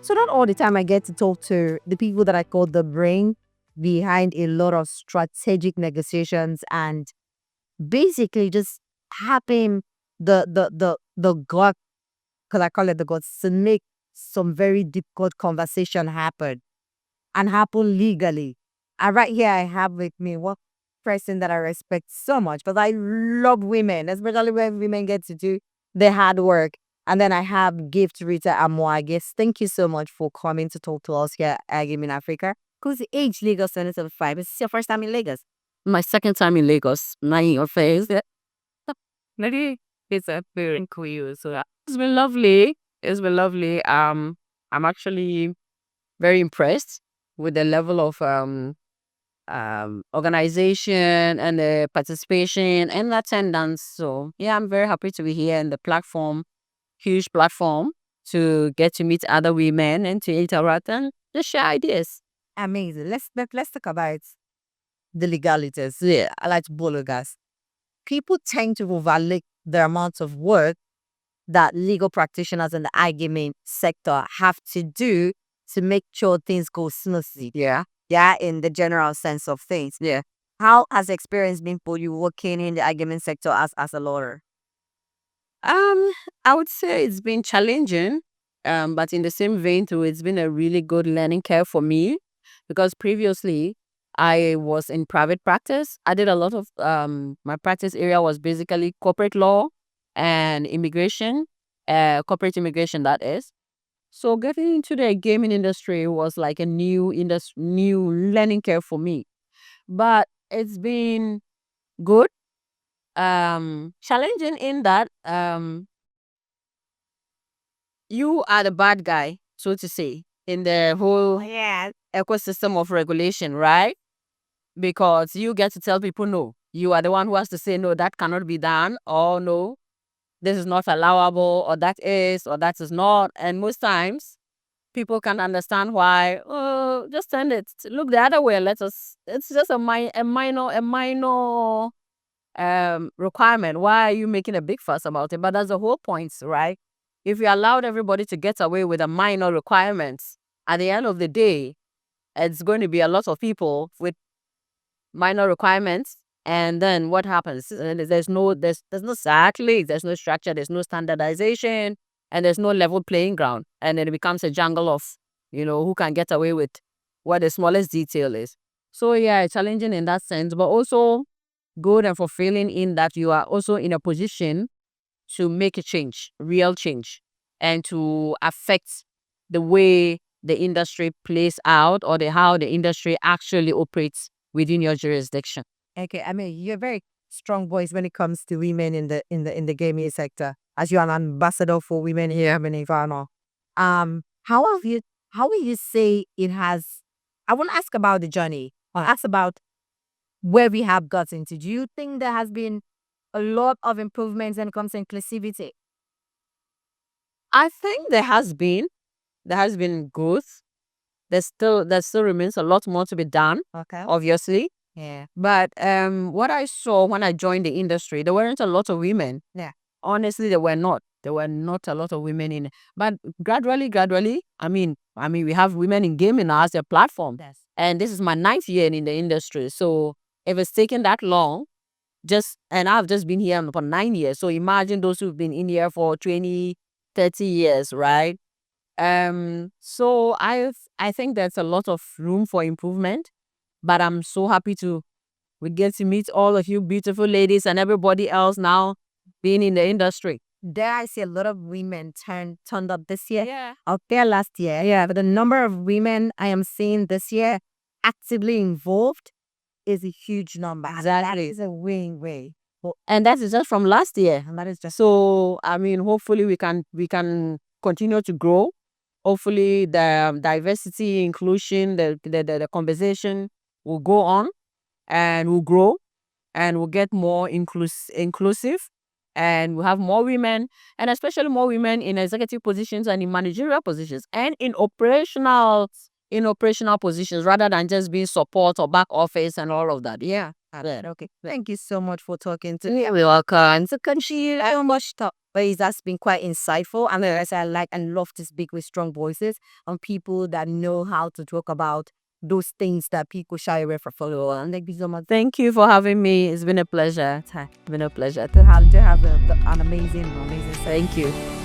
So not all the time I get to talk to the people that I call the brain behind a lot of strategic negotiations and basically just having the gut, because I call it the guts, to make some very difficult conversation happen and happen legally. And right here I have with me one person that I respect so much because I love women, especially when women get to do the hard work. And then I have Gifty-Rita Amoah. Guess thank you so much for coming to talk to us here at iGaming Africa. Because the age Lagos 2075. Is this your first time in Lagos? My second time in Lagos, 9 year face. Maybe it's a very cool. So it's been lovely. It's been lovely. I'm actually very impressed with the level of organization and the participation and attendance. So yeah, I'm very happy to be here in the platform, huge platform, to get to meet other women and to interact and just share ideas. Amazing. Let's talk about the legalities. Yeah, I like bologas. People tend to overlook the amount of work that legal practitioners in the iGaming sector have to do to make sure things go smoothly. Yeah. Yeah, in the general sense of things. Yeah. How has the experience been for you working in the iGaming sector as a lawyer? I would say it's been challenging, but in the same vein too, it's been a really good learning curve for me because previously I was in private practice. I did a lot of my practice area was basically corporate law and immigration, corporate immigration that is. So getting into the gaming industry was like a new learning curve for me. But it's been good, challenging in that you are the bad guy, so to say, in the whole ecosystem of regulation, right? Because you get to tell people no. You are the one who has to say no, that cannot be done, or no, this is not allowable, or that is, or that is not. And most times people can understand why. Oh, just send it. Look the other way. Let us. It's just a minor requirement. Why are you making a big fuss about it? But that's the whole point, right? If you allowed everybody to get away with a minor requirements, at the end of the day, it's going to be a lot of people with minor requirements. And then what happens? There's no exactly, there's no structure, there's no standardization, and there's no level playing ground. And then it becomes a jungle of, who can get away with what the smallest detail is. So yeah, it's challenging in that sense, but also good and fulfilling in that you are also in a position to make a change, real change, and to affect the way the industry plays out or how the industry actually operates within your jurisdiction. Okay, I mean you're very strong voice when it comes to women in the gaming sector. As you're an ambassador for women here in Ivano. How will you say it has I want to ask about the journey. I'll ask about where we have gotten to. Do you think there has been a lot of improvements when it comes to inclusivity? I think there has been growth. There still remains a lot more to be done, Okay. obviously. Yeah. But what I saw when I joined the industry, there weren't a lot of women. Yeah. Honestly, there were not. There were not a lot of women in it. But gradually, we have women in gaming now as a platform. Yes. And this is my 9th year in the industry. So if it's taken that long, and I've just been here for 9 years. So imagine those who've been in here for 20, 30 years, right? So I think there's a lot of room for improvement. But I'm so happy we get to meet all of you beautiful ladies and everybody else now being in the industry. There I see a lot of women turned up this year. Yeah. Out there last year. Yeah. But the number of women I am seeing this year actively involved is a huge number. And that Exactly. is a way. And that is just from last year. And that is just So hopefully we can continue to grow. Hopefully the diversity, inclusion, the conversation will go on and will grow and will get more inclusive, and we'll have more women, and especially more women in executive positions and in managerial positions and in operational positions rather than just being support or back office and all of that. Yeah. Okay. Thank you so much for talking to me. You're welcome. So, Kanshi, I much talk, but it's that's been quite insightful. And as I like and love to speak with strong voices on people that know how to talk about those things that people shy away from follow. And thank you so much. Thank you for having me. It's been a pleasure. It's been a pleasure. To have an amazing, amazing. Thank you.